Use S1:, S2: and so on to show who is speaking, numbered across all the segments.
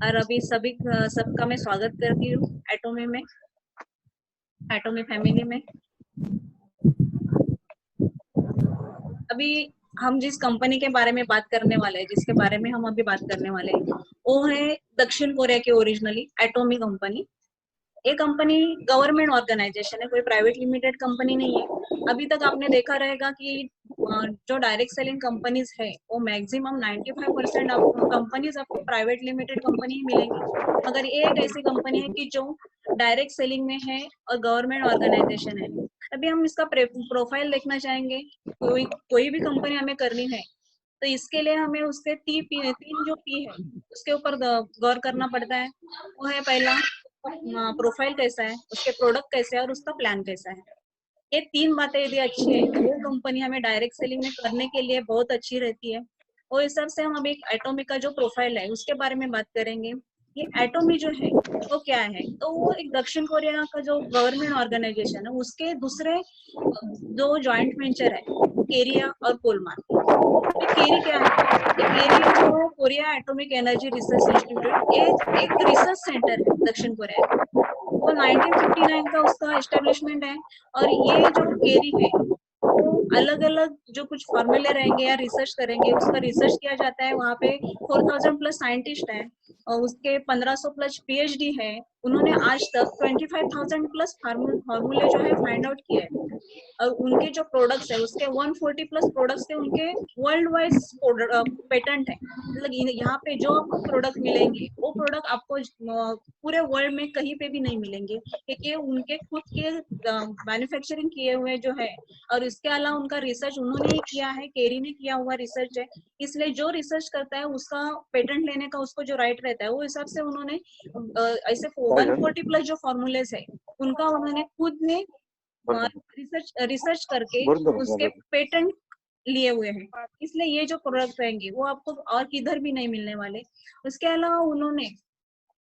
S1: और अभी सबका मैं स्वागत करती हूँ एटोमी फैमिली में। अभी हम जिस कंपनी के बारे में बात करने वाले हैं, जिसके बारे में हम अभी बात करने वाले हैं, वो है दक्षिण कोरिया की ओरिजिनली एटोमी कंपनी। ये कंपनी गवर्नमेंट ऑर्गेनाइजेशन है, कोई प्राइवेट लिमिटेड कंपनी नहीं है। अभी तक आपने देखा रहेगा कि जो डायरेक्ट सेलिंग कंपनीज है वो मैक्सिमम 95% आपको कंपनीज आपको प्राइवेट लिमिटेड कंपनी ही मिलेंगी, मगर ये एक ऐसी कंपनी है कि जो डायरेक्ट सेलिंग में है और गवर्नमेंट ऑर्गेनाइजेशन है। अभी हम इसका प्रोफाइल देखना चाहेंगे। कोई भी कंपनी हमें करनी है तो इसके लिए हमें उसके तीन जो पी है उसके ऊपर गौर करना पड़ता है। वो है पहला, प्रोफाइल कैसा है, उसके प्रोडक्ट कैसे है और उसका प्लान कैसा है। ये तीन बातें यदि अच्छी है तो वो कंपनी हमें डायरेक्ट सेलिंग में करने के लिए बहुत अच्छी रहती है। और इस हिसाब से हम अभी एटोमी का जो प्रोफाइल है उसके बारे में बात करेंगे। ये एटोमी जो है वो क्या है, तो वो एक दक्षिण कोरिया का जो गवर्नमेंट ऑर्गेनाइजेशन है उसके दूसरे दो जॉइंट वेंचर है, केरिया और कोलमार। ये केरी क्या है? ये केरी जो है Korea atomic energy research institute, ये एक रिसर्च सेंटर है दक्षिण कोरिया का। वो 1959 का उसका एस्टेब्लिशमेंट है। और ये जो केरी है वो अलग अलग जो कुछ फॉर्मूले रहेंगे या रिसर्च करेंगे, उसका रिसर्च किया जाता है। वहाँ पे 4000 प्लस साइंटिस्ट हैं और उसके 1500 प्लस पीएचडी है। उन्होंने आज तक 25,000 प्लस फॉर्मूले जो है फाइंड आउट किए हैं। और उनके जो प्रोडक्ट्स है उसके 140 प्लस प्रोडक्ट्स के उनके वर्ल्ड वाइड पेटेंट है। मतलब यहाँ पे जो आपको प्रोडक्ट मिलेंगे वो प्रोडक्ट आपको पूरे वर्ल्ड में कहीं पे भी नहीं मिलेंगे, क्योंकि उनके खुद के मैन्युफैक्चरिंग किए हुए जो है। और इसके अलावा उनका रिसर्च उन्होंने ही किया है, केरी ने किया हुआ रिसर्च है। इसलिए जो रिसर्च करता है उसका पेटेंट लेने का उसको जो राइट रहता है, वो हिसाब से उन्होंने ऐसे 140 प्लस जो फॉर्मूलेस है उनका उन्होंने खुद ने रिसर्च करके उसके पेटेंट लिए हुए हैं। इसलिए ये जो प्रोडक्ट रहेंगे वो आपको और किधर भी नहीं मिलने वाले। उसके अलावा उन्होंने,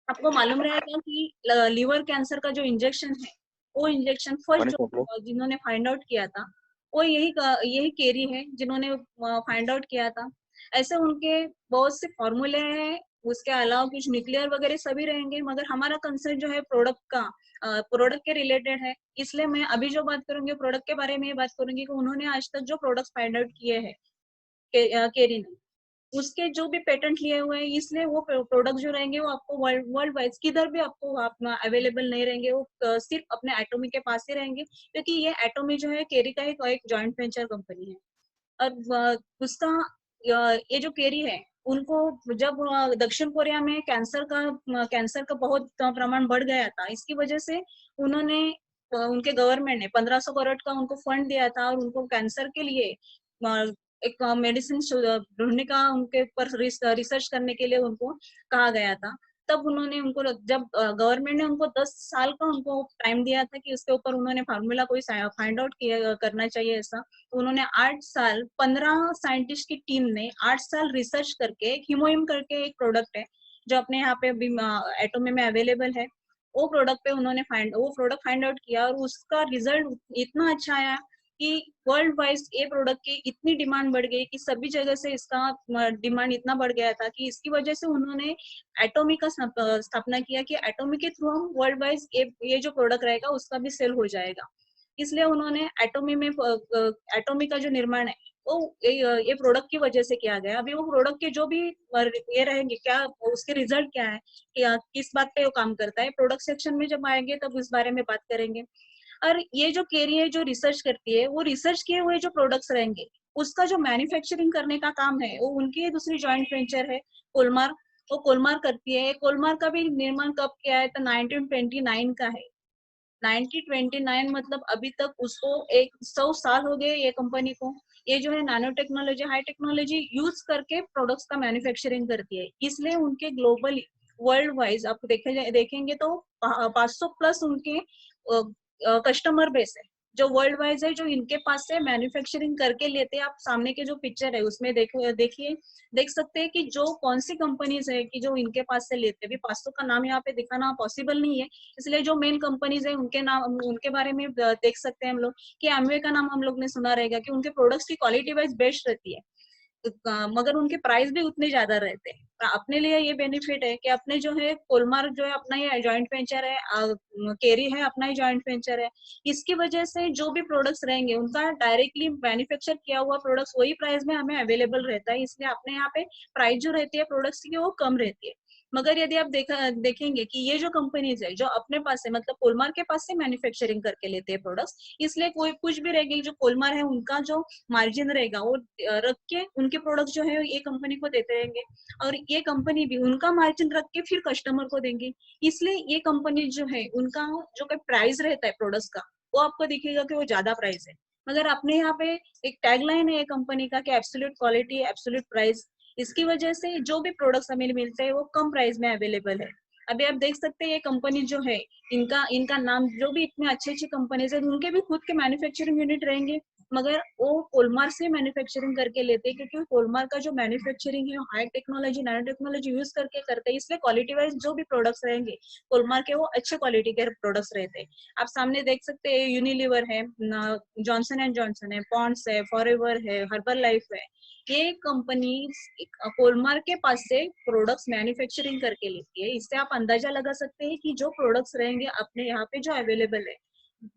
S1: आपको मालूम रहेगा कि लीवर कैंसर का जो इंजेक्शन है, वो इंजेक्शन फर्स्ट जो जिन्होंने फाइंड आउट किया था वो यही केरी है जिन्होंने फाइंड आउट किया था। ऐसे उनके बहुत से फॉर्मूले हैं। उसके अलावा कुछ न्यूक्लियर वगैरह सभी रहेंगे, मगर हमारा कंसर्न जो है प्रोडक्ट का, प्रोडक्ट के रिलेटेड है। इसलिए मैं अभी जो बात करूंगी प्रोडक्ट के बारे में बात करूंगी कि उन्होंने आज तक जो प्रोडक्ट फाइंड आउट किए हैं केरी ने, उसके जो भी पेटेंट लिए हुए हैं, इसलिए वो प्रोडक्ट जो रहेंगे वो आपको वर्ल्ड वाइड किधर भी आपको अपना अवेलेबल नहीं रहेंगे। वो सिर्फ अपने एटोमी के पास ही रहेंगे, क्योंकि ये एटोमी जो है केरी का एक जॉइंट वेंचर कंपनी है। और उसका ये जो केरी है, उनको जब दक्षिण कोरिया में कैंसर का बहुत प्रमाण बढ़ गया था, इसकी वजह से उन्होंने उनके गवर्नमेंट ने 1500 करोड़ का उनको फंड दिया था और उनको कैंसर के लिए एक मेडिसिन ढूंढने का, उनके ऊपर रिसर्च करने के लिए उनको कहा गया था। तब उन्होंने उनको, जब गवर्नमेंट ने उनको 10 साल का उनको टाइम दिया था कि उसके ऊपर उन्होंने फार्मूला कोई फाइंड आउट किया करना चाहिए ऐसा, तो उन्होंने 8 साल 15 साइंटिस्ट की टीम ने 8 साल रिसर्च करके हिमोइम करके एक प्रोडक्ट है जो अपने यहाँ पे अभी एटोमी में अवेलेबल है। वो प्रोडक्ट पे उन्होंने वो प्रोडक्ट फाइंड आउट किया और उसका रिजल्ट इतना अच्छा आया कि वर्ल्ड वाइड ये प्रोडक्ट की इतनी डिमांड बढ़ गई कि सभी जगह से इसका डिमांड इतना बढ़ गया था कि इसकी वजह से उन्होंने एटोमी का स्थापना किया कि एटोमी के थ्रू हम वर्ल्ड वाइड ये जो प्रोडक्ट रहेगा उसका भी सेल हो जाएगा। इसलिए उन्होंने एटोमी का जो निर्माण है वो ये प्रोडक्ट की वजह से किया गया। अभी वो प्रोडक्ट के जो भी ये रहेंगे, क्या उसके रिजल्ट क्या है, क्या किस बात पे वो काम करता है, प्रोडक्ट सेक्शन में जब आएंगे तब इस बारे में बात करेंगे। और ये जो केरी है जो रिसर्च करती है, वो रिसर्च किए हुए जो प्रोडक्ट्स रहेंगे उसका जो मैन्युफैक्चरिंग करने का काम है वो उनकी दूसरी जॉइंट वेंचर है कोलमार। वो कोलमार करती है। कोलमार का भी निर्माण कब किया है, तो 1929 का है। 1929 मतलब अभी तक उसको 100 साल हो गए ये कंपनी को। ये जो है nano technology, high technology use करके प्रोडक्ट्स का मैन्युफैक्चरिंग करती है। इसलिए उनके ग्लोबली वर्ल्ड वाइज आप देखेंगे तो 500 प्लस उनके कस्टमर बेस है जो वर्ल्ड वाइज है, जो इनके पास से मैन्युफैक्चरिंग करके लेते हैं। आप सामने के जो पिक्चर है उसमें देख सकते हैं कि जो कौन सी कंपनीज है कि जो इनके पास से लेते हैं। अभी 500 का नाम यहाँ पे दिखाना पॉसिबल नहीं है, इसलिए जो मेन कंपनीज है उनके नाम, उनके बारे में देख सकते हैं हम लोग। कि एमवे का नाम हम लोग ने सुना रहेगा कि उनके प्रोडक्ट्स की क्वालिटी वाइज बेस्ट रहती है। मगर उनके प्राइस भी उतने ज्यादा रहते हैं। अपने लिए ये बेनिफिट है कि अपने जो है कोलमार्क जो है अपना ही जॉइंट वेंचर है, केरी है अपना ही जॉइंट वेंचर है। इसकी वजह से जो भी प्रोडक्ट्स रहेंगे उनका डायरेक्टली मैन्युफैक्चर किया हुआ प्रोडक्ट्स वही प्राइस में हमें अवेलेबल रहता है, इसलिए अपने यहाँ पे प्राइस जो रहती है प्रोडक्ट्स की वो कम रहती है। मगर यदि आप देखेंगे कि ये जो कंपनीज है जो अपने पास है, मतलब कोलमार के पास से मैन्युफैक्चरिंग करके लेते हैं प्रोडक्ट्स, इसलिए कोई कुछ भी रहेगी, जो कोलमार है उनका जो मार्जिन रहेगा वो रख के उनके प्रोडक्ट जो है ये कंपनी को देते रहेंगे, और ये कंपनी भी उनका मार्जिन रख के फिर कस्टमर को देंगे। इसलिए ये कंपनी जो है उनका जो प्राइस रहता है प्रोडक्ट्स का, वो आपको दिखेगा कि वो ज्यादा प्राइस है। मगर अपने यहाँ पे एक टैगलाइन है ये कंपनी का कि एब्सोल्यूट क्वालिटी एब्सोल्यूट प्राइस। इसकी वजह से जो भी प्रोडक्ट्स हमें मिलते हैं वो कम प्राइस में अवेलेबल है। अभी आप देख सकते हैं ये कंपनी जो है, इनका इनका नाम, जो भी इतने अच्छे अच्छे कंपनीज है उनके भी खुद के मैन्युफैक्चरिंग यूनिट रहेंगे, मगर वो कोलमार से मैन्युफैक्चरिंग करके लेते हैं, क्योंकि कोलमार का जो मैन्युफैक्चरिंग है high technology nano technology use करके करते हैं, इसलिए क्वालिटी वाइज जो भी प्रोडक्ट्स रहेंगे कोलमार के वो अच्छे क्वालिटी के प्रोडक्ट्स रहते हैं। आप सामने देख सकते हैं यूनिलीवर है, जॉनसन एंड जॉनसन है, पॉन्ड्स है, फॉरएवर है, हर्बल लाइफ है। ये कंपनी कोलमार के पास से प्रोडक्ट्स मैन्युफैक्चरिंग करके लेती है। इससे आप अंदाजा लगा सकते हैं कि जो प्रोडक्ट्स रहेंगे अपने यहाँ पे जो अवेलेबल है,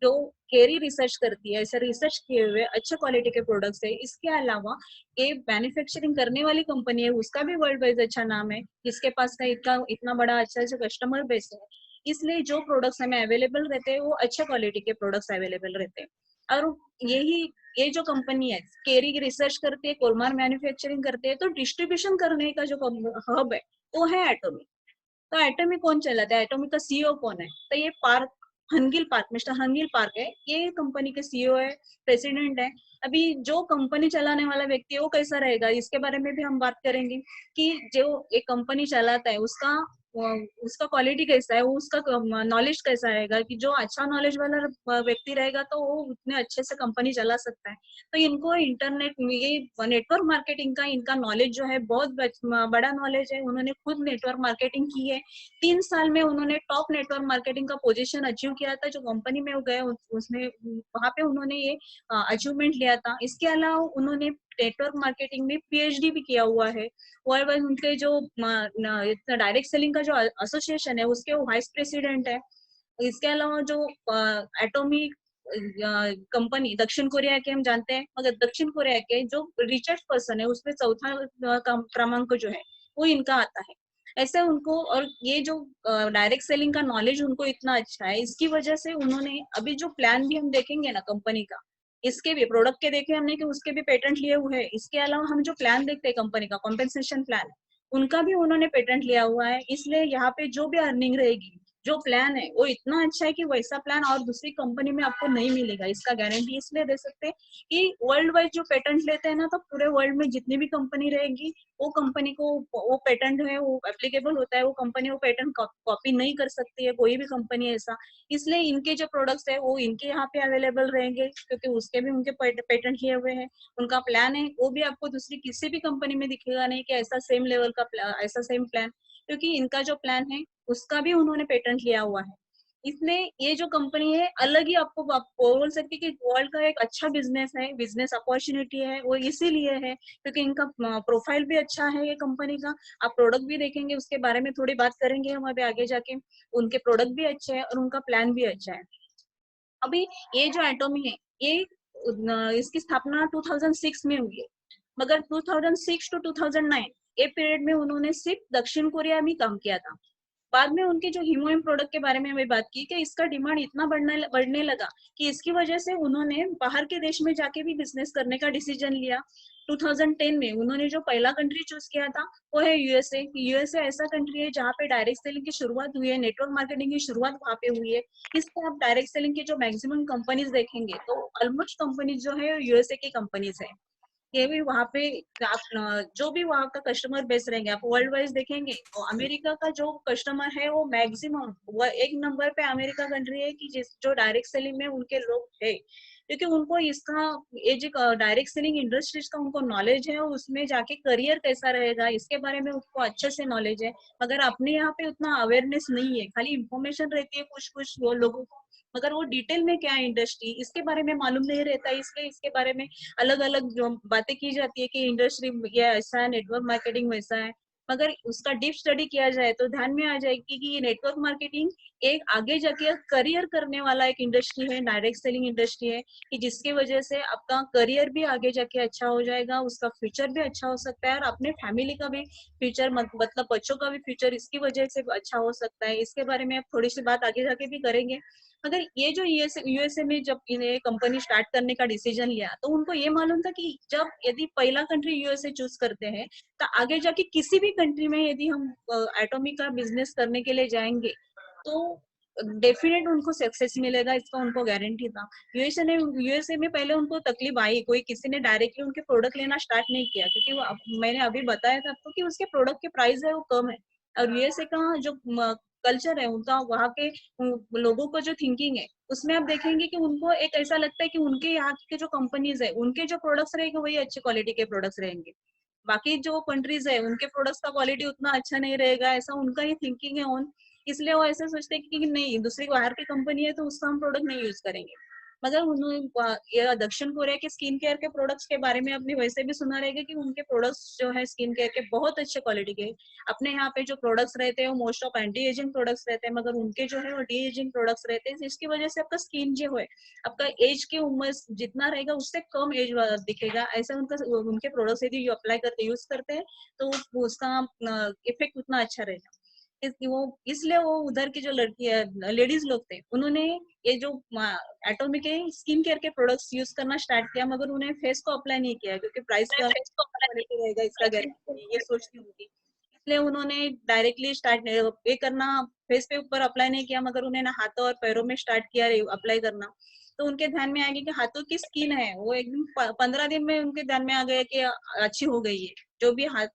S1: जो केरी रिसर्च करती है, ऐसे रिसर्च किए हुए अच्छे क्वालिटी के प्रोडक्ट्स है। इसके अलावा ये मैन्युफैक्चरिंग करने वाली कंपनी है, उसका भी वर्ल्ड वाइज अच्छा नाम है, इसके पास का इतना इतना बड़ा अच्छा अच्छा कस्टमर बेस है। इसलिए जो प्रोडक्ट्स हमें अवेलेबल रहते हैं वो अच्छे क्वालिटी के प्रोडक्ट्स अवेलेबल रहते हैं। और यही ये जो कंपनी है केरी की रिसर्च करती है, कोलमार मैन्युफैक्चरिंग करते हैं, तो डिस्ट्रीब्यूशन करने का जो हब है वो है एटॉमिक। तो एटॉमिक कौन चलाता है, एटॉमिक का सीईओ कौन है, तो ये पार्क हंगिल पार्क, मिस्टर हंगिल पार्क है, ये कंपनी के सीईओ है, प्रेसिडेंट है। अभी जो कंपनी चलाने वाला व्यक्ति है वो कैसा रहेगा, इसके बारे में भी हम बात करेंगे कि जो एक कंपनी चलाता है उसका उसका क्वालिटी कैसा है, वो उसका नॉलेज कैसा रहेगा, कि जो अच्छा नॉलेज वाला व्यक्ति रहेगा तो वो उतने अच्छे से कंपनी चला सकता है। तो इनको इंटरनेट ये नेटवर्क मार्केटिंग का इनका नॉलेज जो है बहुत बड़ा नॉलेज है। उन्होंने खुद नेटवर्क मार्केटिंग की है, 3 साल में उन्होंने टॉप नेटवर्क मार्केटिंग का पोजीशन अचीव किया था। जो कंपनी में वो गए उसने वहां पे उन्होंने ये अचीवमेंट लिया था। इसके अलावा उन्होंने नेटवर्क मार्केटिंग में पीएचडी भी किया हुआ है। वर्ल्ड वाइड उनके जो डायरेक्ट सेलिंग का जो एसोसिएशन है उसके वो वाइस प्रेसिडेंट है। इसके अलावा जो एटॉमिक कंपनी दक्षिण कोरिया के हम जानते हैं, मगर दक्षिण कोरिया के जो रिचर्ड पर्सन है उसमें चौथा क्रमांक जो है वो इनका आता है। ऐसे उनको, और ये जो डायरेक्ट सेलिंग का नॉलेज उनको इतना अच्छा है, इसकी वजह से उन्होंने अभी जो प्लान भी हम देखेंगे ना कंपनी का, इसके भी प्रोडक्ट के देखे हमने कि उसके भी पेटेंट लिए हुए हैं। इसके अलावा हम जो प्लान देखते हैं कंपनी का कॉम्पेंसेशन प्लान, उनका भी उन्होंने पेटेंट लिया हुआ है। इसलिए यहाँ पे जो भी अर्निंग रहेगी, जो प्लान है वो इतना अच्छा है कि वैसा प्लान और दूसरी कंपनी में आपको नहीं मिलेगा। इसका गारंटी इसलिए दे सकते हैं कि वर्ल्ड वाइड जो पेटेंट लेते हैं ना, तो पूरे वर्ल्ड में जितनी भी कंपनी रहेगी वो कंपनी को वो पेटेंट है वो एप्लीकेबल होता है, वो कंपनी वो पेटेंट कॉपी नहीं कर सकती है कोई भी कंपनी ऐसा। इसलिए इनके जो प्रोडक्ट्स है वो इनके यहाँ पे अवेलेबल रहेंगे, क्योंकि उसके भी उनके पेटेंट लिए हुए हैं। उनका प्लान है वो भी आपको दूसरी किसी भी कंपनी में दिखेगा नहीं कि ऐसा सेम लेवल का ऐसा सेम प्लान, क्योंकि इनका जो प्लान है उसका भी उन्होंने पेटेंट लिया हुआ है। इसलिए ये जो कंपनी है अलग ही आपको आप बोल सकते कि वर्ल्ड का एक अच्छा बिजनेस है, बिजनेस अपॉर्चुनिटी है, वो इसीलिए है क्योंकि इनका प्रोफाइल भी अच्छा है ये कंपनी का। आप प्रोडक्ट भी देखेंगे, उसके बारे में थोड़ी बात करेंगे हम अभी आगे जाके। उनके प्रोडक्ट भी अच्छे हैं और उनका प्लान भी अच्छा है। अभी ये जो एटॉमी है ये इसकी स्थापना 2006 में हुई है, मगर 2006 टू 2009 ये पीरियड में उन्होंने सिर्फ दक्षिण कोरिया में काम किया था। बाद में उनके जो हीमोइम प्रोडक्ट के बारे में हमें बात की कि इसका डिमांड इतना बढ़ने लगा कि इसकी वजह से उन्होंने बाहर के देश में जाके भी बिजनेस करने का डिसीजन लिया। 2010 में उन्होंने जो पहला कंट्री चूज किया था वो है यूएसए। यूएसए ऐसा कंट्री है जहाँ पे डायरेक्ट सेलिंग की शुरुआत हुई है, नेटवर्क मार्केटिंग की शुरुआत वहाँ पे हुई है। इससे आप डायरेक्ट सेलिंग की जो मैक्सिमम कंपनीज देखेंगे तो ऑलमोस्ट कंपनीज जो है यूएसए की कंपनीज है। ये भी वहाँ पे आप जो भी वहाँ का कस्टमर बेस रहेंगे आप वर्ल्ड वाइज देखेंगे तो अमेरिका का जो कस्टमर है वो मैक्सिमम वो एक नंबर पे अमेरिका कंट्री है कि जिस जो डायरेक्ट सेलिंग में उनके लोग है, क्योंकि उनको इसका ये जो डायरेक्ट सेलिंग इंडस्ट्रीज का उनको नॉलेज है, उसमें जाके करियर कैसा रहेगा इसके बारे में उनको अच्छे से नॉलेज है। मगर अपने यहाँ पे उतना अवेयरनेस नहीं है, खाली इंफॉर्मेशन रहती है कुछ कुछ वो लोगों को, मगर वो डिटेल में क्या है इंडस्ट्री इसके बारे में मालूम नहीं रहता है, इसलिए इसके बारे में अलग अलग जो बातें की जाती है कि इंडस्ट्री ये ऐसा है, नेटवर्क मार्केटिंग वैसा है। मगर उसका डीप स्टडी किया जाए तो ध्यान में आ जाएगी कि ये नेटवर्क मार्केटिंग एक आगे जाके करियर करने वाला एक इंडस्ट्री है, डायरेक्ट सेलिंग इंडस्ट्री है, कि जिसकी वजह से आपका करियर भी आगे जाके अच्छा हो जाएगा, उसका फ्यूचर भी अच्छा हो सकता है और अपने फैमिली का भी फ्यूचर मतलब बच्चों का भी फ्यूचर इसकी वजह से अच्छा हो सकता है। इसके बारे में आप थोड़ी सी बात आगे जाके भी करेंगे। मगर ये जो यूएसए में जब इन्हें कंपनी स्टार्ट करने का डिसीजन लिया तो उनको ये मालूम था कि जब यदि पहला कंट्री यूएसए चूज करते हैं तो आगे जाके किसी भी कंट्री में यदि हम एटॉमिक का बिजनेस करने के लिए जाएंगे तो डेफिनेट उनको सक्सेस मिलेगा, इसका उनको गारंटी था। यूएसए में पहले उनको तकलीफ आई, कोई किसी ने डायरेक्टली उनके प्रोडक्ट लेना स्टार्ट नहीं किया क्योंकि मैंने अभी बताया था आपको कि उसके प्रोडक्ट के प्राइस है वो कम है। और यूएसए का जो कल्चर है उनका, वहाँ के लोगों को जो थिंकिंग है उसमें आप देखेंगे कि उनको एक ऐसा लगता है कि उनके यहाँ के जो कंपनीज है उनके जो प्रोडक्ट्स रहेंगे वही अच्छी क्वालिटी के प्रोडक्ट्स रहेंगे, बाकी जो कंट्रीज है उनके प्रोडक्ट्स का क्वालिटी उतना अच्छा नहीं रहेगा, ऐसा उनका ही थिंकिंग है ऑन। इसलिए वो ऐसे सोचते हैं कि नहीं, दूसरी बाहर की कंपनी है तो उसका हम प्रोडक्ट नहीं यूज करेंगे। मगर उन्होंने ये दक्षिण कोरिया के स्किन केयर के प्रोडक्ट्स के बारे में आपने वैसे भी सुना रहेगा कि उनके प्रोडक्ट्स जो है स्किन केयर के बहुत अच्छे क्वालिटी के। अपने यहाँ पे जो प्रोडक्ट्स रहते हैं वो most of anti ageing products रहते हैं, मगर उनके जो है वो डी एजिंग प्रोडक्ट्स रहते हैं, जिसकी वजह से आपका स्किन जो है आपका एज की उम्र जितना रहेगा उससे कम एज दिखेगा, ऐसा उनका उनके प्रोडक्ट्स यदि यूज करते हैं तो उसका इफेक्ट उतना अच्छा रहेगा। इसलिए वो उधर की जो लड़की है लेडीज लोग थे उन्होंने ये जो एटॉमिक के स्किन केयर के प्रोडक्ट्स यूज करना स्टार्ट किया, मगर उन्हें फेस को अप्लाई नहीं किया क्योंकि प्राइस का क्वालिटी रहेगा इसका गारंटी ये सोचती होंगी, इसलिए उन्होंने डायरेक्टली स्टार्ट पे करना फेस पे ऊपर अप्लाई नहीं किया, मगर उन्हें ना हाथों और पैरों में स्टार्ट किया अप्लाई करना। तो उनके ध्यान में आ गया कि हाथों की स्किन है वो एकदम 15 दिन में उनके ध्यान में आ गया कि अच्छी हो गई है, जो भी हाथ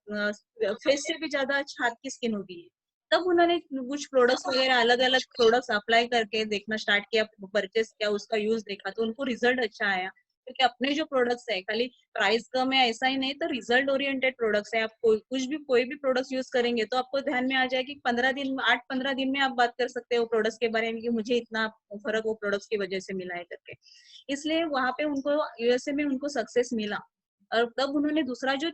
S1: फेस से भी ज्यादा अच्छा हाथ की स्किन हो गई है। तब उन्होंने कुछ प्रोडक्ट्स वगैरह अलग अलग प्रोडक्ट्स अप्लाई करके देखना स्टार्ट किया, परचेस किया, उसका यूज देखा तो उनको रिजल्ट अच्छा आया, क्योंकि अपने जो प्रोडक्ट्स है खाली प्राइस कम है ऐसा ही नहीं, तो रिजल्ट ओरिएंटेड प्रोडक्ट्स है। आप कोई भी प्रोडक्ट्स यूज करेंगे तो आपको ध्यान में आ जाए कि 15 दिन 8-15 दिन में आप बात कर सकते हो प्रोडक्ट्स के बारे में कि मुझे इतना फर्क वो प्रोडक्ट्स की वजह से मिला है करके। इसलिए वहां पे उनको यूएसए में उनको सक्सेस मिला। और तब उन्होंने दूसरा जो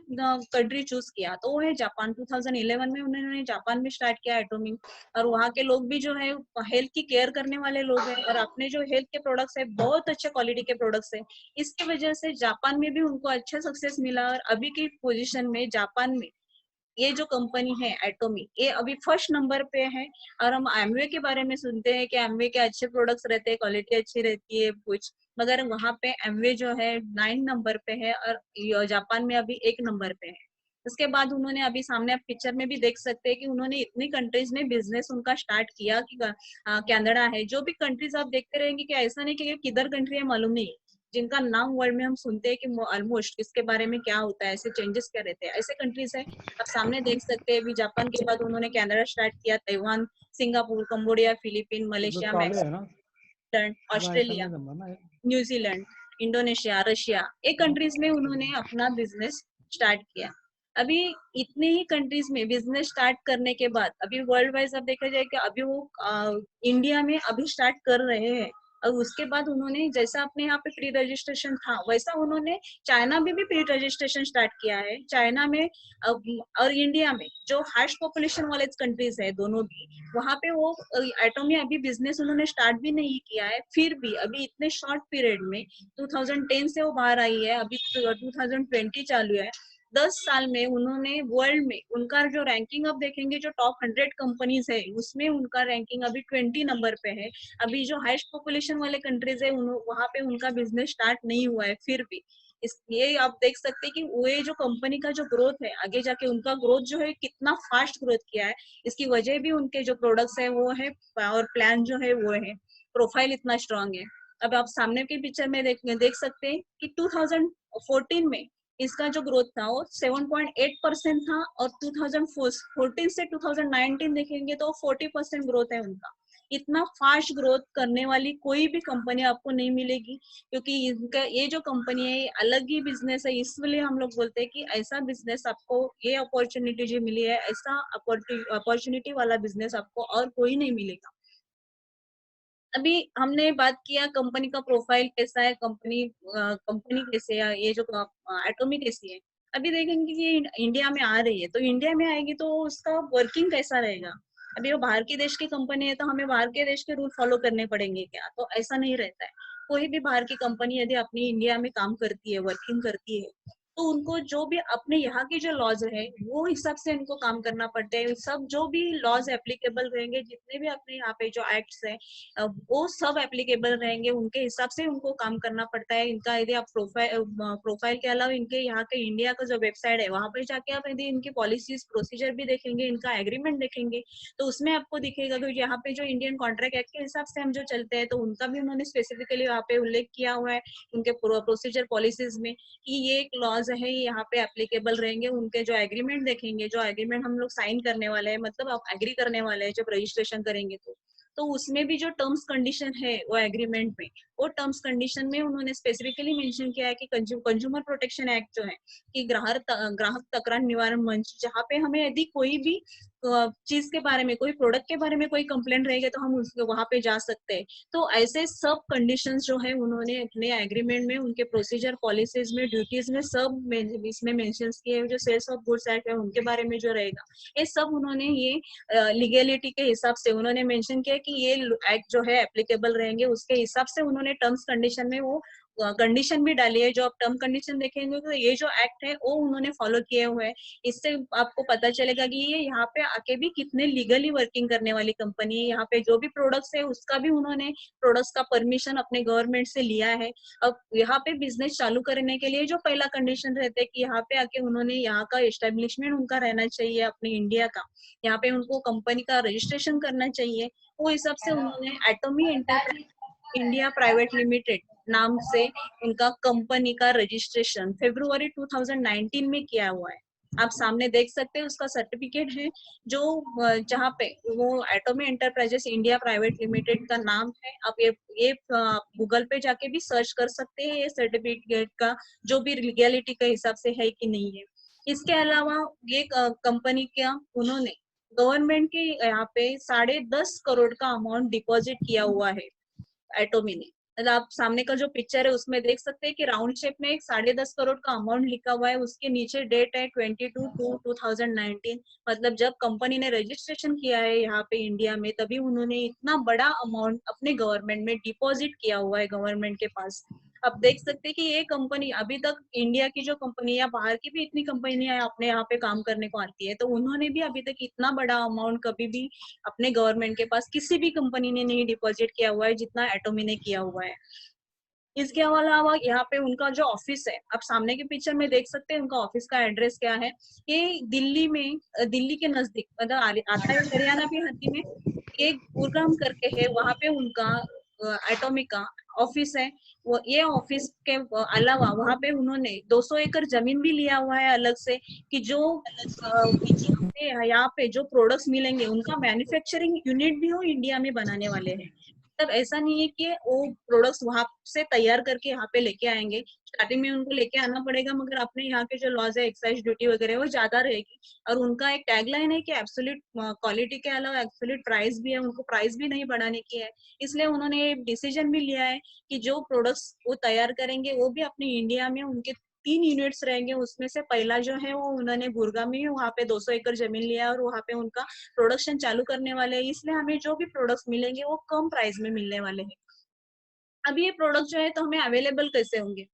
S1: कंट्री चूज किया तो वो है जापान। 2011 में उन्होंने जापान में स्टार्ट किया एटोमिक, और वहाँ के लोग भी जो है हेल्थ की केयर करने वाले लोग हैं और अपने जो हेल्थ के प्रोडक्ट्स है बहुत अच्छे क्वालिटी के प्रोडक्ट्स है, इसकी वजह से जापान में भी उनको अच्छा सक्सेस मिला। और अभी की पोजीशन में जापान में ये जो कंपनी है एटोमिक ये अभी फर्स्ट नंबर पे है। और हम एमवे के बारे में सुनते हैं कि एमवे के अच्छे प्रोडक्ट्स रहते हैं, क्वालिटी अच्छी रहती है कुछ, मगर वहाँ पे एमवे जो है 9 नंबर पे है और जापान में अभी 1 नंबर पे है। उसके बाद उन्होंने अभी सामने आप पिक्चर में भी देख सकते हैं कि उन्होंने इतनी कंट्रीज में बिजनेस उनका स्टार्ट किया कि कनाडा है, जो भी कंट्रीज आप देखते रहेंगे कि ऐसा नहीं कि किधर कंट्री है मालूम नहीं, जिनका नाम वर्ल्ड में हम सुनते हैं कि ऑलमोस्ट इसके बारे में क्या होता है, ऐसे चेंजेस क्या रहते हैं, ऐसे कंट्रीज है आप सामने देख सकते हैं। अभी जापान के बाद उन्होंने कनाडा स्टार्ट किया, ताइवान, सिंगापुर, कंबोडिया, फिलीपीन,
S2: जो
S1: मलेशिया,
S2: चालू है ना,
S1: मैक्सिको,
S2: ऐसा
S1: ऑस्ट्रेलिया,
S2: नहीं करना ना।
S1: न्यूजीलैंड, इंडोनेशिया, रशिया, ये कंट्रीज में उन्होंने अपना बिजनेस स्टार्ट किया। अभी इतने ही कंट्रीज में बिजनेस स्टार्ट करने के बाद अभी वर्ल्ड वाइज अब देखा जाए कि अभी वो इंडिया में अभी स्टार्ट कर रहे हैं। और उसके बाद उन्होंने जैसा अपने यहाँ पे प्री रजिस्ट्रेशन था वैसा उन्होंने चाइना में भी प्री रजिस्ट्रेशन स्टार्ट किया है। चाइना में और इंडिया में जो हाईएस्ट पॉपुलेशन वाले कंट्रीज है दोनों भी, वहां पे वो एटॉमी अभी बिजनेस उन्होंने स्टार्ट भी नहीं किया है, फिर भी अभी इतने शॉर्ट पीरियड में 2010 से वो बाहर आई है, अभी 2020 चालू है। 10 साल में उन्होंने वर्ल्ड में उनका जो रैंकिंग आप देखेंगे जो टॉप 100 कंपनीज है उसमें उनका रैंकिंग अभी 20 नंबर पे है। अभी जो हाईएस्ट पॉपुलेशन वाले कंट्रीज है वहां पे उनका बिजनेस स्टार्ट नहीं हुआ है, फिर भी ये आप देख सकते हैं कि वो ये जो कंपनी का जो ग्रोथ है आगे जाके उनका ग्रोथ जो है कितना फास्ट ग्रोथ किया है। इसकी वजह भी उनके जो प्रोडक्ट्स है वो है और प्लान जो है वो है, प्रोफाइल इतना स्ट्रांग है। अब आप सामने के पिक्चर में देख सकते हैं कि 2014 में इसका जो ग्रोथ था वो 7.8% था, और 2014 से 2019 देखेंगे तो 40% ग्रोथ है उनका। इतना फास्ट ग्रोथ करने वाली कोई भी कंपनी आपको नहीं मिलेगी, क्योंकि इनका ये जो कंपनी है ये अलग ही बिजनेस है। इसलिए हम लोग बोलते हैं कि ऐसा बिजनेस आपको, ये अपॉर्चुनिटी जो मिली है ऐसा अपॉर्चुनिटी वाला बिजनेस आपको और कोई नहीं मिलेगा। अभी हमने बात किया कंपनी का प्रोफाइल कैसा है, कंपनी कैसे है, ये जो एटॉमिक कैसी है। अभी देखेंगे कि इंडिया में आ रही है, तो इंडिया में आएगी तो उसका वर्किंग कैसा रहेगा। अभी वो बाहर के देश की कंपनी है तो हमें बाहर के देश के रूल फॉलो करने पड़ेंगे क्या, तो ऐसा नहीं रहता है। कोई भी बाहर की कंपनी यदि अपनी इंडिया में काम करती है, वर्किंग करती है, तो उनको जो भी अपने यहाँ के जो लॉज है वो हिसाब से इनको काम करना पड़ता है। सब जो भी लॉज एप्लीकेबल रहेंगे, जितने भी अपने यहाँ पे जो एक्ट्स है, वो सब एप्लीकेबल रहेंगे, उनके हिसाब से उनको काम करना पड़ता है। इनका यदि आप प्रोफाइल के अलावा इनके यहाँ के इंडिया का जो वेबसाइट है वहां पर जाके आप यदि इनकी पॉलिसीज प्रोसीजर भी देखेंगे, इनका एग्रीमेंट देखेंगे, तो उसमें आपको दिखेगा कि यहाँ पे जो इंडियन कॉन्ट्रैक्ट एक्ट के हिसाब से हम जो चलते हैं, तो उनका भी उन्होंने स्पेसिफिकली वहाँ पे उल्लेख किया हुआ है उनके प्रोसीजर पॉलिसीज में कि ये एक लॉज है, यहाँ पे एप्लीकेबल रहेंगे। उनके जो एग्रीमेंट देखेंगे, जो एग्रीमेंट हम लोग साइन करने वाले हैं, मतलब आप एग्री करने वाले हैं जब रजिस्ट्रेशन करेंगे, तो उसमें भी जो टर्म्स कंडीशन है वो एग्रीमेंट में, वो टर्म्स कंडीशन में उन्होंने स्पेसिफिकली मेंशन किया है कि कंज्यूमर प्रोटेक्शन एक्ट जो है, कि ग्राहक तकरार निवारण मंच, जहाँ पे हमें यदि कोई भी चीज के बारे में, कोई प्रोडक्ट के बारे में कोई कंप्लेंट रहेगी तो हम उसके वहां पे जा सकते हैं। तो ऐसे सब कंडीशंस जो है उन्होंने अपने एग्रीमेंट में, उनके प्रोसीजर पॉलिसीज में, ड्यूटीज में सब इसमें मेंशन किए। जो सेल्स ऑफ गुड्स एक्ट है उनके बारे में जो रहेगा, ये सब उन्होंने ये लीगलिटी के हिसाब से उन्होंने मेंशन किया कि ये एक्ट जो है एप्लीकेबल रहेंगे, उसके हिसाब से उन्होंने टर्म्स कंडीशन में वो कंडीशन भी डाली है। जो आप टर्म कंडीशन देखेंगे तो ये जो एक्ट है वो उन्होंने फॉलो किए हुए हैं। इससे आपको पता चलेगा कि ये यहाँ पे आके भी कितने लीगली वर्किंग करने वाली कंपनी है। यहाँ पे जो भी प्रोडक्ट्स है उसका भी उन्होंने प्रोडक्ट्स का परमिशन अपने गवर्नमेंट से लिया है। अब यहाँ पे बिजनेस चालू करने के लिए जो पहला कंडीशन रहता है कि यहाँ पे आके उन्होंने यहाँ का एस्टेब्लिशमेंट उनका रहना चाहिए अपने इंडिया का, यहाँ पे उनको कंपनी का रजिस्ट्रेशन करना चाहिए। वो हिसाब से उन्होंने एटॉमी एंटरप्राइज इंडिया प्राइवेट लिमिटेड नाम से उनका कंपनी का रजिस्ट्रेशन फरवरी 2019 में किया हुआ है। आप सामने देख सकते हैं उसका सर्टिफिकेट है, जो जहाँ पे वो एटॉमी एंटरप्राइजेस इंडिया प्राइवेट लिमिटेड का नाम है। आप ये गूगल पे जाके भी सर्च कर सकते हैं ये सर्टिफिकेट का जो भी लीगैलिटी के हिसाब से है कि नहीं है। इसके अलावा ये कंपनी का उन्होंने गवर्नमेंट के यहाँ पे 10.5 करोड़ का अमाउंट डिपॉजिट किया हुआ है एटोमी ने। मतलब आप सामने का जो पिक्चर है उसमें देख सकते हैं कि राउंड शेप में एक 10.5 करोड़ का अमाउंट लिखा हुआ है, उसके नीचे डेट है 22/2/2019। मतलब जब कंपनी ने रजिस्ट्रेशन किया है यहाँ पे इंडिया में, तभी उन्होंने इतना बड़ा अमाउंट अपने गवर्नमेंट में डिपॉजिट किया हुआ है गवर्नमेंट के पास। आप देख सकते हैं कि ये कंपनी अभी तक इंडिया की जो कंपनी या बाहर की भी इतनी कंपनियां अपने यहाँ पे काम करने को आती है, तो उन्होंने भी अभी तक इतना बड़ा अमाउंट कभी भी अपने गवर्नमेंट के पास किसी भी कंपनी ने नहीं डिपॉजिट किया हुआ है जितना एटोमी ने किया हुआ है। इसके अलावा यहाँ पे उनका जो ऑफिस है, आप सामने के पिक्चर में देख सकते हैं उनका ऑफिस का एड्रेस क्या है। ये दिल्ली में, दिल्ली के नजदीक, मतलब आता है हरियाणा भी हद्दी में, एक गुरगाम करके है, वहां पे उनका एटॉमिक का ऑफिस है। वो ये ऑफिस के अलावा वहां पे उन्होंने 200 एकड़ जमीन भी लिया हुआ है अलग से, कि जो यहाँ पे जो प्रोडक्ट्स मिलेंगे उनका मैन्युफैक्चरिंग यूनिट भी वो इंडिया में बनाने वाले हैं। मतलब ऐसा नहीं है कि वो प्रोडक्ट्स वहां से तैयार करके यहाँ पे लेके आएंगे, स्टार्टिंग में उनको लेके आना पड़ेगा, मगर अपने यहाँ के जो लॉज है, एक्साइज ड्यूटी वगैरह वो ज्यादा रहेगी। और उनका एक टैगलाइन है कि एब्सोल्यूट क्वालिटी के अलावा एब्सोल्यूट प्राइस भी है, उनको प्राइस भी नहीं बढ़ाने की है। इसलिए उन्होंने डिसीजन भी लिया है कि जो प्रोडक्ट्स वो तैयार करेंगे वो भी अपने इंडिया में, उनके 3 यूनिट्स रहेंगे, उसमें से पहला जो है वो उन्होंने गुड़गांव में वहाँ पे 200 एकड़ जमीन लिया है और वहाँ पे उनका प्रोडक्शन चालू करने वाले हैं। इसलिए हमें जो भी प्रोडक्ट्स मिलेंगे वो कम प्राइस में मिलने वाले हैं। अब ये प्रोडक्ट जो है तो हमें अवेलेबल कैसे होंगे,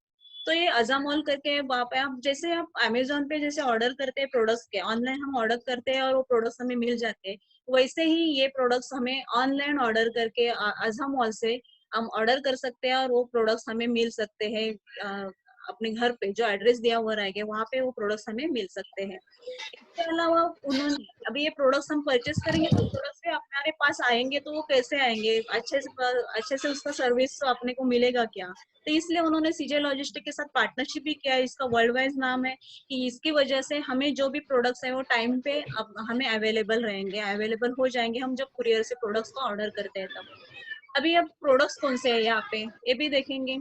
S1: तो ये अजामोल करके वहाँ पे आप, जैसे आप अमेजोन पे जैसे ऑर्डर करते हैं प्रोडक्ट्स के, ऑनलाइन हम ऑर्डर करते हैं और वो प्रोडक्ट्स हमें मिल जाते हैं, वैसे ही ये प्रोडक्ट्स हमें ऑनलाइन ऑर्डर करके अजामोल से हम ऑर्डर कर सकते हैं और वो प्रोडक्ट्स हमें मिल सकते हैं अपने घर पे, जो एड्रेस दिया हुआ रहेगा वहाँ पे वो प्रोडक्ट्स हमें मिल सकते हैं। इसके अलावा उन्होंने, अभी ये प्रोडक्ट्स हम परचेस करेंगे तो प्रोडक्ट्स भी हमारे पास आएंगे, तो वो कैसे आएंगे, अच्छे से उसका सर्विस तो अपने को मिलेगा क्या। तो इसलिए उन्होंने सीजे लॉजिस्टिक के साथ पार्टनरशिप भी किया है, इसका वर्ल्ड वाइज नाम है, कि इसकी वजह से हमें जो भी प्रोडक्ट्स है वो टाइम पे अब हमें अवेलेबल रहेंगे, अवेलेबल हो जाएंगे हम जब कुरियर से प्रोडक्ट्स को ऑर्डर करते हैं तब। अभी अब प्रोडक्ट्स कौन से है यहाँ पे ये भी देखेंगे।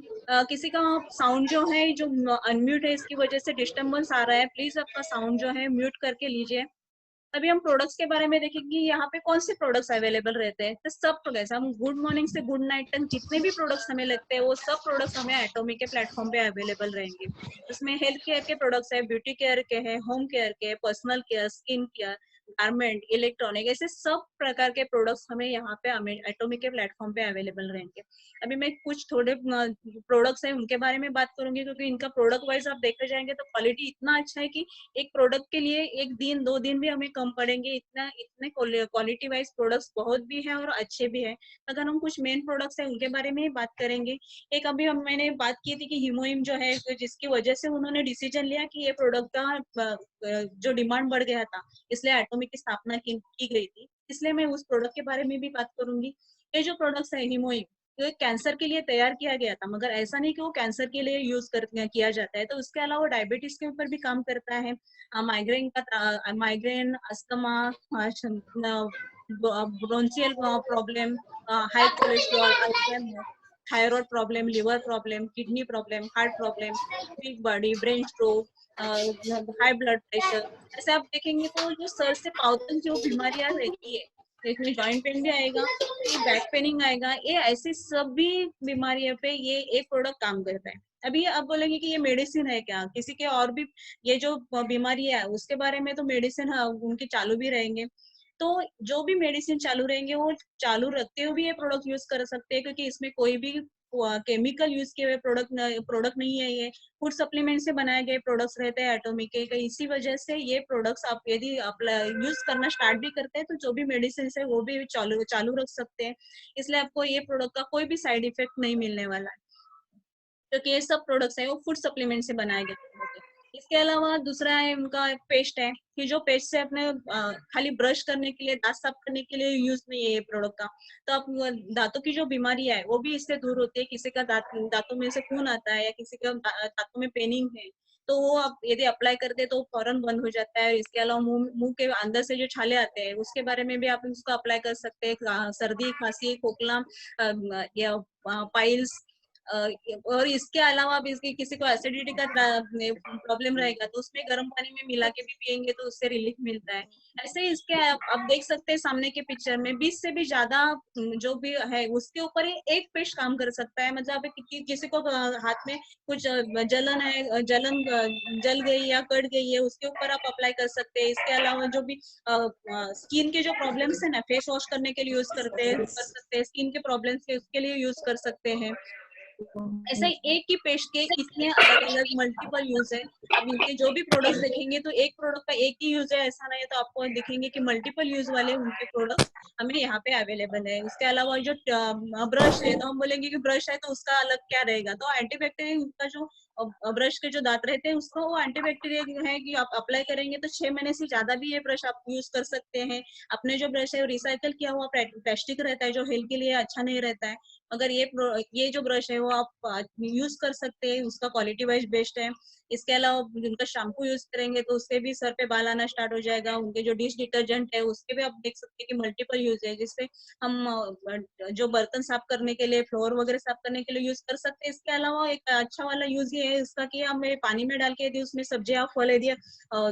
S1: किसी का साउंड जो है जो अनम्यूट है, इसकी वजह से डिस्टरबेंस आ रहा है, प्लीज आपका साउंड जो है म्यूट करके लीजिए। अभी हम प्रोडक्ट्स के बारे में देखेंगे, यहाँ पे कौन से प्रोडक्ट्स अवेलेबल रहते हैं। तो सब प्रोडक्ट्स, हम गुड मॉर्निंग से गुड नाइट तक जितने भी प्रोडक्ट्स हमें लगते हैं वो सब प्रोडक्ट्स हमें एटॉमिक के प्लेटफॉर्म पे अवेलेबल रहेंगे। उसमें हेल्थ केयर के प्रोडक्ट्स है, ब्यूटी केयर के है, होम केयर के, personal care, skin care, garment, electronic, ऐसे सब प्रकार के प्रोडक्ट्स हमें यहाँ पे एटॉमिक के प्लेटफॉर्म पे अवेलेबल रहेंगे। अभी मैं कुछ थोड़े प्रोडक्ट्स हैं उनके बारे में बात करूंगी, क्योंकि इनका प्रोडक्ट वाइज आप देखते जाएंगे तो क्वालिटी इतना अच्छा है कि एक प्रोडक्ट के लिए एक दिन 2 दिन भी हमें कम पड़ेंगे, इतना इतने क्वालिटी वाइज प्रोडक्ट्स बहुत भी है और अच्छे भी है। अगर हम कुछ मेन प्रोडक्ट्स है उनके बारे में ही बात करेंगे, एक अभी मैंने बात की थी कि हीमोइम जो है, जिसकी वजह से उन्होंने डिसीजन लिया कि ये प्रोडक्ट का जो डिमांड बढ़ गया था, इसलिए एटॉमिक की स्थापना की गई थी, इसलिए मैं उस प्रोडक्ट के बारे में भी बात करूंगी। ये जो प्रोडक्ट्स है हीमोइम, तो कैंसर के लिए तैयार किया गया था, मगर ऐसा नहीं कि वो कैंसर के लिए यूज किया जाता है, तो उसके अलावा डायबिटीज के ऊपर भी काम करता है, migraine, asthma, bronchial problem, high cholesterol, Alzheimer, thyroid problem, liver problem, kidney problem, heart problem, weak body, brain stroke, high blood pressure, ऐसे आप देखेंगे तो जो सर से पाँव तक जो बीमारियां रहती है, तो इसमें जॉइंट पेन भी आएगा, ये बैक पेनिंग आएगा, ये ऐसी सभी बीमारियों पे ये एक प्रोडक्ट काम करता है। अभी आप बोलेंगे कि ये मेडिसिन है क्या, किसी के और भी ये जो बीमारी है उसके बारे में तो मेडिसिन उनके चालू भी रहेंगे। तो जो भी मेडिसिन चालू रहेंगे वो चालू रखते हुए भी ये प्रोडक्ट यूज कर सकते हैं, क्योंकि इसमें कोई भी केमिकल यूज किए हुए प्रोडक्ट नहीं है, ये फूड सप्लीमेंट से बनाए गए प्रोडक्ट्स रहते हैं एटॉमिक के, तो इसी वजह से ये प्रोडक्ट्स आप यदि आप यूज करना स्टार्ट भी करते हैं तो जो भी मेडिसिन है वो भी चालू चालू रख सकते हैं, इसलिए आपको ये प्रोडक्ट का कोई भी साइड इफेक्ट नहीं मिलने वाला है, क्योंकि ये सब प्रोडक्ट्स है वो फूड सप्लीमेंट से बनाए गए होते हैं। इसके अलावा दूसरा है उनका पेस्ट है, कि जो पेस्ट से अपने खाली ब्रश करने के लिए, दांत साफ करने के लिए यूज नहीं है ये प्रोडक्ट का, तो आप दांतों की जो बीमारी है वो भी इससे दूर होती है। किसी का दांतों में से खून आता है या किसी का दांतों में पेनिंग है, तो वो आप यदि अप्लाई करते हैं तो फौरन बंद हो जाता है। इसके अलावा मुंह के अंदर से जो छाले आते हैं उसके बारे में भी आप उसको अप्लाई कर सकते हैं, सर्दी, खांसी, खोखला, या पाइल्स, और इसके अलावा भी इसकी किसी को एसिडिटी का प्रॉब्लम रहेगा तो उसमें गर्म पानी में मिला के भी पियेंगे तो उससे रिलीफ मिलता है। ऐसे ही इसके आप देख सकते हैं सामने के पिक्चर में 20 से भी ज्यादा जो भी है उसके ऊपर ही एक पेस्ट काम कर सकता है। मतलब किसी को हाथ में कुछ जलन है, जल गई या कट गई है, उसके ऊपर आप अप्लाई कर सकते हैं। इसके अलावा जो भी स्किन के जो प्रॉब्लम्स है ना, फेस वॉश करने के लिए यूज कर सकते हैं, स्किन के प्रॉब्लम्स के उसके लिए यूज कर सकते हैं। ऐसा ही एक ही पेस्ट के कितने अलग अलग मल्टीपल यूज है। अब इनके जो भी प्रोडक्ट्स देखेंगे तो एक प्रोडक्ट का एक ही यूज है ऐसा नहीं है, तो आपको दिखेंगे कि मल्टीपल यूज वाले उनके प्रोडक्ट्स हमें यहाँ पे अवेलेबल है। उसके अलावा जो ब्रश है, तो हम बोलेंगे कि ब्रश है तो उसका अलग क्या रहेगा, तो एंटीबैक्टीरियल उसका जो ब्रश के जो दांत रहते हैं उसको वो एंटीबैक्टीरियल है कि आप अप्लाई करेंगे तो 6 महीने से ज्यादा भी ये ब्रश आप यूज कर सकते हैं। अपने जो ब्रश है वो रिसाइकल किया हुआ प्लास्टिक रहता है जो हेल्थ के लिए अच्छा नहीं रहता है, अगर ये जो ब्रश है वो आप यूज कर सकते हैं, उसका क्वालिटी वाइज बेस्ट है। इसके अलावा उनका शैम्पू यूज करेंगे तो उससे भी सर पे बाल आना स्टार्ट हो जाएगा। उनके जो डिश डिटर्जेंट है उसके भी आप देख सकते हैं कि मल्टीपल यूज है, जिससे हम जो बर्तन साफ करने के लिए, फ्लोर वगैरह साफ करने के लिए यूज कर सकते हैं। इसके अलावा एक अच्छा वाला यूज ये है इसका कि हमें पानी में डाल के यदि उसमें सब्जियां फल यदि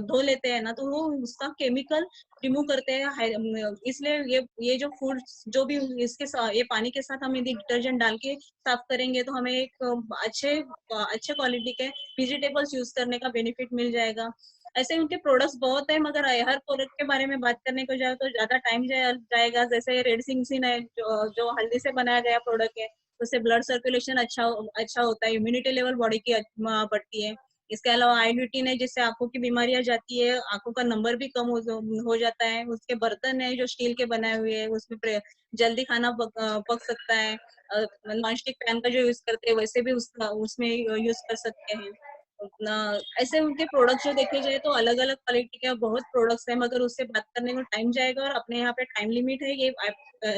S1: धो लेते हैं ना, तो वो उसका केमिकल रिमूव करते हैं। इसलिए ये जो फूड जो भी इसके ये पानी के साथ हम यदि डिटर्जेंट डाल के साफ करेंगे तो हमें एक अच्छे क्वालिटी के वेजिटेबल्स यूज करने का बेनिफिट मिल जाएगा। ऐसे उनके प्रोडक्ट्स बहुत है, मगर हर प्रोडक्ट के बारे में बात करने को जाए तो ज्यादा टाइम जाएगा। जैसे रेड सिंगसिन है जो हल्दी से बनाया गया प्रोडक्ट है, उससे ब्लड सर्कुलेशन अच्छा होता है, इम्यूनिटी लेवल बॉडी की बढ़ती है। इसके अलावा आई ल्यूटीन है जिससे आंखों की बीमारियां जाती है, आंखों का नंबर भी कम हो जाता है। उसके बर्तन है जो स्टील के बनाए हुए हैं, उसमें जल्दी खाना पक सकता है। नॉन स्टिक पैन का जो यूज करते हैं वैसे भी उसमें यूज कर सकते हैं। अपना ऐसे उनके प्रोडक्ट्स जो देखे जाए तो अलग अलग क्वालिटी के बहुत प्रोडक्ट्स हैं, मगर उससे बात करने को टाइम जाएगा और अपने यहाँ पे टाइम लिमिट है।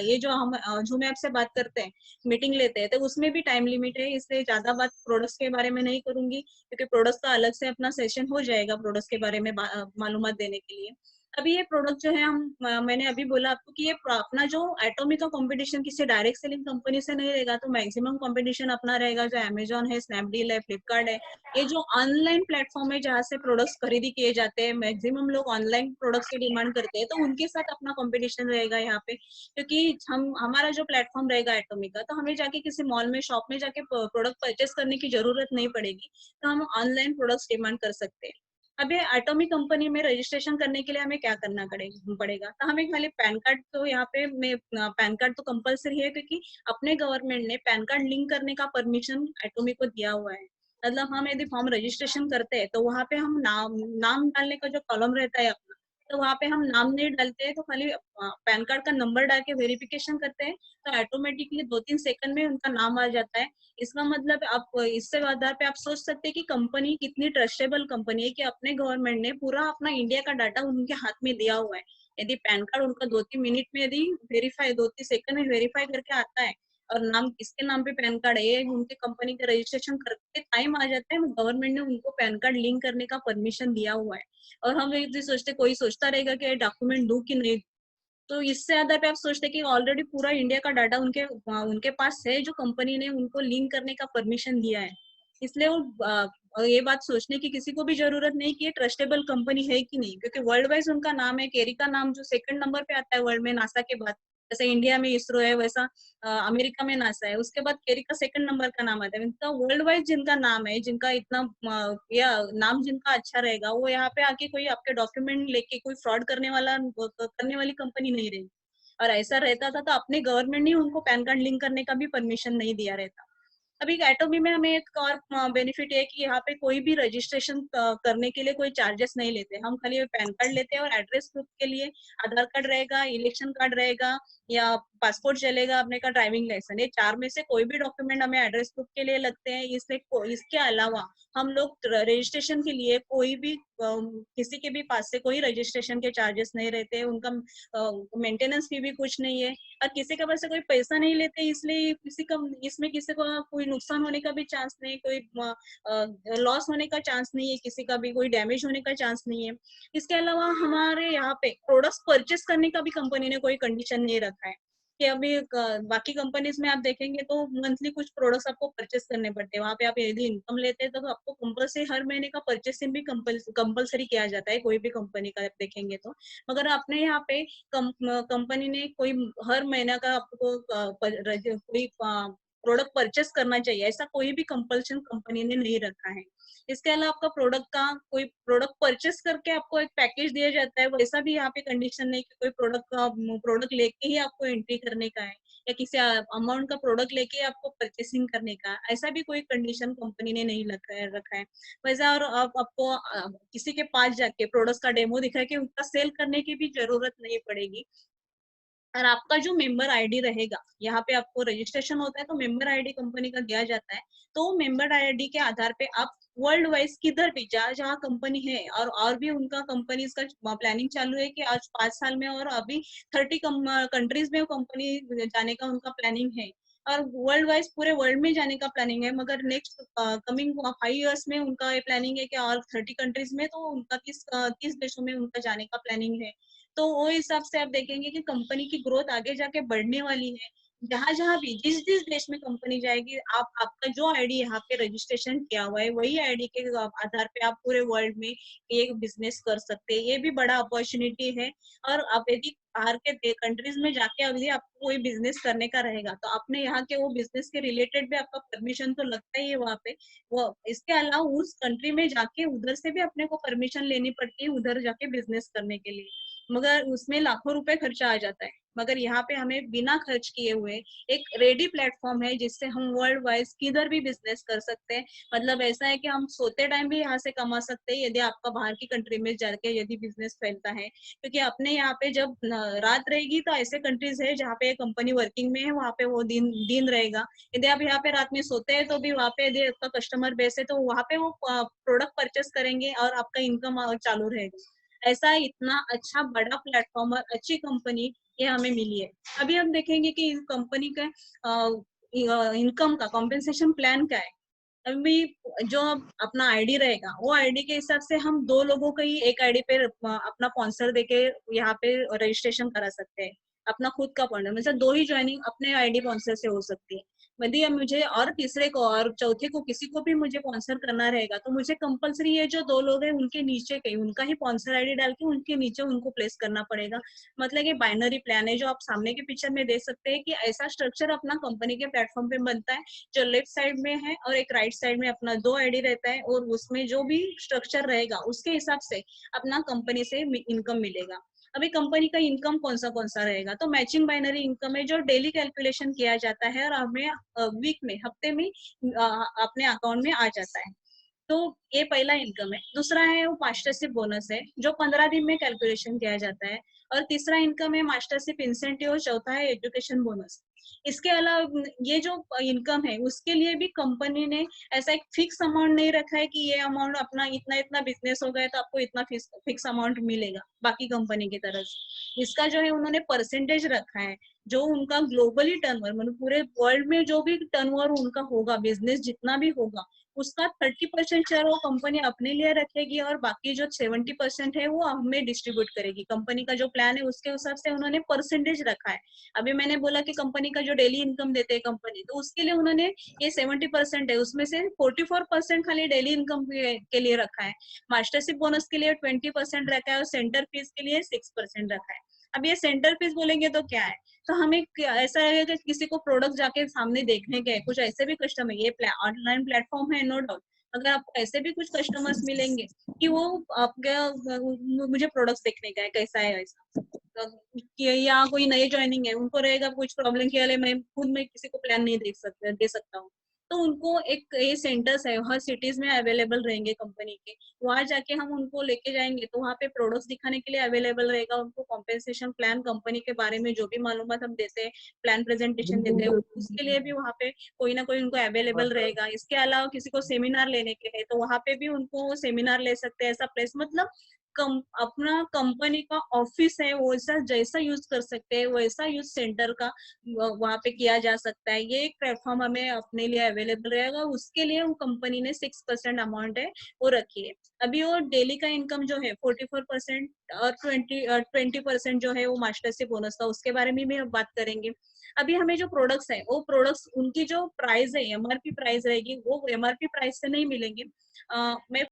S1: ये जो हम जूम ऐप से बात करते हैं, मीटिंग लेते हैं, तो उसमें भी टाइम लिमिट है, इसलिए ज्यादा बात प्रोडक्ट्स के बारे में नहीं करूंगी, क्योंकि प्रोडक्ट्स का अलग से अपना सेशन हो जाएगा प्रोडक्ट्स के बारे में मालूमात देने के लिए। अभी ये प्रोडक्ट जो है मैंने अभी बोला आपको कि ये अपना जो एटॉमिक का कंपटीशन किसी डायरेक्ट सेलिंग कंपनी से नहीं रहेगा, तो मैक्सिमम कंपटीशन अपना रहेगा जो अमेजोन है, स्नैपडील है, फ्लिपकार्ट है। ये जो ऑनलाइन प्लेटफॉर्म है जहाँ से प्रोडक्ट्स खरीदी किए जाते हैं, मैक्सिमम लोग ऑनलाइन प्रोडक्ट्स की डिमांड करते हैं, तो उनके साथ अपना कंपटीशन रहेगा यहाँ पे। क्योंकि हम हमारा जो प्लेटफॉर्म रहेगा एटॉमिक का, तो हमें जाके किसी मॉल में, शॉप में जाके प्रोडक्ट परचेस करने की जरूरत नहीं पड़ेगी, तो हम ऑनलाइन प्रोडक्ट्स डिमांड कर सकते हैं। अभी एटॉमिक कंपनी में रजिस्ट्रेशन करने के लिए हमें क्या करना पड़ेगा, तो हमें खाली पैन कार्ड, तो यहाँ पे मैं पैन कार्ड तो कंपलसरी है, क्योंकि अपने गवर्नमेंट ने पैन कार्ड लिंक करने का परमिशन एटॉमिक को दिया हुआ है। मतलब हम यदि फॉर्म रजिस्ट्रेशन करते हैं, तो वहाँ पे हम नाम नाम डालने का जो कॉलम रहता है अपना, तो वहाँ पे हम नाम नहीं डालते हैं, तो खाली पैन कार्ड का नंबर डाल के वेरिफिकेशन करते हैं, तो ऑटोमेटिकली 2-3 सेकंड में उनका नाम आ जाता है। इसका मतलब आप इससे आधार पे आप सोच सकते हैं कि कंपनी कितनी ट्रस्टेबल कंपनी है, कि अपने गवर्नमेंट ने पूरा अपना इंडिया का डाटा उनके हाथ में दिया हुआ है। यदि पैन कार्ड उनका 2-3 मिनट में यदि वेरीफाई 2-3 सेकंड में वेरीफाई करके आता है, और नाम किसके नाम पे पैन कार्ड है, ये उनके कंपनी का रजिस्ट्रेशन करके टाइम आ जाता है, गवर्नमेंट ने उनको पैन कार्ड लिंक करने का परमिशन दिया हुआ है। और हम यदि सोचते, कोई सोचता रहेगा कि डॉक्यूमेंट दूं कि नहीं, तो इससे आधार पे आप सोचते हैं कि ऑलरेडी पूरा इंडिया का डाटा उनके पास है, जो कंपनी ने उनको लिंक करने का परमिशन दिया है। इसलिए ये बात सोचने की किसी को भी जरूरत नहीं कि ये ट्रस्टेबल कंपनी है कि नहीं, क्योंकि वर्ल्ड वाइज उनका नाम है। केरी का नाम जो सेकंड नंबर पे आता है वर्ल्ड में नासा के बाद, जैसे इंडिया में इसरो है, वैसा अमेरिका में नासा है, उसके बाद केरी का सेकंड नंबर का नाम आता है। इनका वर्ल्ड वाइज जिनका नाम है, जिनका इतना या नाम जिनका अच्छा रहेगा, वो यहाँ पे आके कोई आपके डॉक्यूमेंट लेके कोई फ्रॉड करने वाली कंपनी नहीं रहेगी। और ऐसा रहता था तो अपने गवर्नमेंट ने उनको पैन कार्ड लिंक करने का भी परमिशन नहीं दिया रहता। अभी एटोमी में हमें एक और बेनिफिट है कि यहाँ पे कोई भी रजिस्ट्रेशन करने के लिए कोई चार्जेस नहीं लेते। हम खाली पैन कार्ड लेते हैं, और एड्रेस प्रूफ के लिए आधार कार्ड रहेगा, इलेक्शन कार्ड रहेगा, या पासपोर्ट चलेगा अपने का, ड्राइविंग लाइसेंस, ये 4 में से कोई भी डॉक्यूमेंट हमें एड्रेस प्रूफ के लिए लगते हैं। इसके अलावा हम लोग रजिस्ट्रेशन के लिए कोई भी किसी के भी पास से कोई रजिस्ट्रेशन के चार्जेस नहीं रहते, उनका मेंटेनेंस फी भी कुछ नहीं है, और किसी के पास से कोई पैसा नहीं लेते, इसलिए इसमें किसी को कोई नुकसान होने का भी चांस नहीं, कोई लॉस होने का चांस नहीं है, किसी का भी कोई डैमेज होने का चांस नहीं है। इसके अलावा हमारे यहाँ पे प्रोडक्ट्स परचेस करने का भी कंपनी ने कोई कंडीशन नहीं रखा है, कि अभी बाकी कंपनीज में आप देखेंगे तो मंथली कुछ प्रोडक्ट्स आपको परचेस करने पड़ते हैं। वहाँ पे आप यदि इनकम लेते हैं तो आपको कंपल्सरी हर महीने का परचेसिंग भी कंपल्सरी किया जाता है, कोई भी कंपनी का आप देखेंगे तो। मगर अपने यहाँ पे कंपनी ने कोई हर महीना का आपको कोई प्रोडक्ट परचेस करना चाहिए, ऐसा कोई भी कंपल्शन कंपनी ने नहीं रखा है। इसके अलावा आपका प्रोडक्ट का कोई प्रोडक्ट परचेस करके आपको एक पैकेज दिया जाता है, वैसा भी यहाँ पे कंडीशन नहीं कि कोई प्रोडक्ट लेके ही आपको एंट्री करने का है, या किसी अमाउंट का प्रोडक्ट लेके आपको परचेसिंग करने का, ऐसा भी कोई कंडीशन कंपनी ने नहीं रखा है वैसा। और आप आपको किसी के पास जाके प्रोडक्ट्स का डेमो दिखा के उनका सेल करने की भी जरूरत नहीं पड़ेगी। और आपका जो मेंबर आईडी रहेगा, यहाँ पे आपको रजिस्ट्रेशन होता है तो मेंबर आईडी कंपनी का दिया जाता है, तो मेंबर आईडी के आधार पे आप वर्ल्ड वाइज किधर भी जहाँ जहाँ कंपनी है, और भी उनका कंपनीज का प्लानिंग चालू है कि आज 5 साल में और अभी 30 कंट्रीज में कंपनी जाने का उनका प्लानिंग है, और वर्ल्ड वाइज पूरे वर्ल्ड में जाने का प्लानिंग है। मगर नेक्स्ट कमिंग 5 इयर्स में उनका ये प्लानिंग है कि और 30 कंट्रीज में, तो उनका 30 देशों में उनका जाने का प्लानिंग है। तो वो हिसाब से आप देखेंगे कि कंपनी की ग्रोथ आगे जाके बढ़ने वाली है। जहां जहां भी जिस जिस देश में कंपनी जाएगी, आप आपका जो आईडी यहाँ पे रजिस्ट्रेशन किया हुआ है, वही आईडी के आधार पे आप पूरे वर्ल्ड में एक बिजनेस कर सकते हैं। ये भी बड़ा अपॉर्चुनिटी है। और आप यदि बाहर के कंट्रीज में जाके अभी आपको कोई बिजनेस करने का रहेगा, तो आपने यहाँ के वो बिजनेस के रिलेटेड भी आपका परमिशन तो लगता ही है वहाँ पे। वो इसके अलावा उस कंट्री में जाके उधर से भी अपने को परमिशन लेनी पड़ती है, उधर जाके बिजनेस करने के लिए, मगर उसमें लाखों रुपए खर्चा आ जाता है। मगर यहाँ पे हमें बिना खर्च किए हुए एक रेडी प्लेटफॉर्म है, जिससे हम वर्ल्ड वाइज किधर भी बिजनेस कर सकते हैं। मतलब ऐसा है कि हम सोते टाइम भी यहाँ से कमा सकते हैं, यदि आपका बाहर की कंट्री में जाके यदि बिजनेस फैलता है। क्योंकि अपने यहाँ पे जब रात रहेगी, तो ऐसे कंट्रीज है जहाँ पे कंपनी वर्किंग में है, वहाँ पे वो दिन दिन रहेगा। यदि आप यहाँ पे रात में सोते हैं, तो भी वहाँ पे यदि आपका कस्टमर बेस है, तो वहाँ पे वो प्रोडक्ट परचेस करेंगे और आपका इनकम चालू रहेगा। ऐसा इतना अच्छा बड़ा प्लेटफॉर्म और अच्छी कंपनी ये हमें मिली है। अभी हम देखेंगे कि इस कंपनी का इनकम का कॉम्पेंसेशन प्लान क्या है। अभी जो अपना आईडी रहेगा, वो आईडी के हिसाब से हम 2 लोगों को ही एक आईडी पे अपना स्पॉन्सर देके यहाँ पे रजिस्ट्रेशन करा सकते हैं। अपना खुद का स्पॉन्सर मतलब 2 ही ज्वाइनिंग अपने आईडी स्पॉन्सर से हो सकती है। यदि अब मुझे और तीसरे को और चौथे को किसी को भी मुझे स्पॉन्सर करना रहेगा, तो मुझे कंपल्सरी ये जो 2 लोग हैं उनके नीचे के उनका ही स्पॉन्सर आईडी डाल के उनके नीचे उनको प्लेस करना पड़ेगा। मतलब ये बाइनरी प्लान है जो आप सामने के पिक्चर में देख सकते हैं कि ऐसा स्ट्रक्चर अपना कंपनी के प्लेटफॉर्म पे बनता है, जो लेफ्ट साइड में है और एक राइट साइड में अपना 2 आईडी रहता है और उसमें जो भी स्ट्रक्चर रहेगा उसके हिसाब से अपना कंपनी से इनकम मिलेगा। अभी कंपनी का इनकम कौन सा रहेगा, तो मैचिंग बाइनरी इनकम है जो डेली कैलकुलेशन किया जाता है और हमें वीक में हफ्ते में अपने अकाउंट में आ जाता है। तो ये पहला इनकम है। दूसरा है वो मास्टरशिप बोनस है जो 15 दिन में कैलकुलेशन किया जाता है। और तीसरा इनकम है मास्टरशिप इंसेंटिव और चौथा है एजुकेशन बोनस। इसके अलावा ये जो इनकम है उसके लिए भी कंपनी ने ऐसा एक फिक्स अमाउंट नहीं रखा है कि ये अमाउंट अपना इतना इतना बिजनेस हो गया तो आपको इतना फिक्स अमाउंट मिलेगा बाकी कंपनी की तरफ से। इसका जो है उन्होंने परसेंटेज रखा है, जो उनका ग्लोबली टर्नओवर मतलब पूरे वर्ल्ड में जो भी टर्नओवर उनका होगा, बिजनेस जितना भी होगा उसका 30% शेयर वो कंपनी अपने लिए रखेगी और बाकी जो 70% है वो हमें डिस्ट्रीब्यूट करेगी। कंपनी का जो प्लान है उसके हिसाब से उन्होंने परसेंटेज रखा है। अभी मैंने बोला कि कंपनी का जो डेली इनकम देते हैं कंपनी, तो उसके लिए उन्होंने ये 70% है, उसमें से 44% खाली डेली इनकम के लिए रखा है। मास्टरशिप बोनस के लिए 20% रखा है और सेंटर फीस के लिए 6% रखा है। अब ये सेंटर फीस बोलेंगे तो क्या है, तो हमें ऐसा है कि किसी को प्रोडक्ट जाके सामने देखने के कुछ ऐसे भी कस्टमर, ये ऑनलाइन प्लेटफॉर्म है नो डाउट, अगर आपको ऐसे भी कुछ कस्टमर्स मिलेंगे कि वो आपका मुझे प्रोडक्ट्स देखने का है कैसा है वैसा, कि या कोई नए ज्वाइनिंग है उनको रहेगा कुछ प्रॉब्लम कि अरे मैं खुद में किसी को प्लान नहीं दे सकता हूँ, तो उनको एक ये सेंटर्स है हर सिटीज में अवेलेबल रहेंगे कंपनी के, वहां जाके हम उनको लेके जाएंगे तो वहाँ पे प्रोडक्ट्स दिखाने के लिए अवेलेबल रहेगा, उनको कॉम्पेंसेशन प्लान कंपनी के बारे में जो भी मालूमात हम देते हैं, प्लान प्रेजेंटेशन देते हैं, उसके लिए भी वहाँ पे कोई ना कोई उनको अवेलेबल रहेगा। इसके अलावा किसी को सेमिनार लेने के है तो वहाँ पे भी उनको सेमिनार ले सकते हैं, ऐसा प्लेस मतलब अपना कंपनी का ऑफिस है वैसा जैसा यूज कर सकते हैं वैसा यूज सेंटर का वहाँ पे किया जा सकता है। ये एक प्लेटफॉर्म हमें अपने लिए अवेलेबल रहेगा, उसके लिए वो कंपनी ने 6% अमाउंट है वो रखी है। अभी वो डेली का इनकम जो है 44% और 20% जो है वो मास्टरशिप बोनस का, उसके बारे में भी हम बात करेंगे। अभी हमें जो प्रोडक्ट्स है वो प्रोडक्ट्स उनकी जो प्राइस है एमआरपी प्राइस रहेगी वो एमआरपी प्राइस से नहीं मिलेंगे। मैं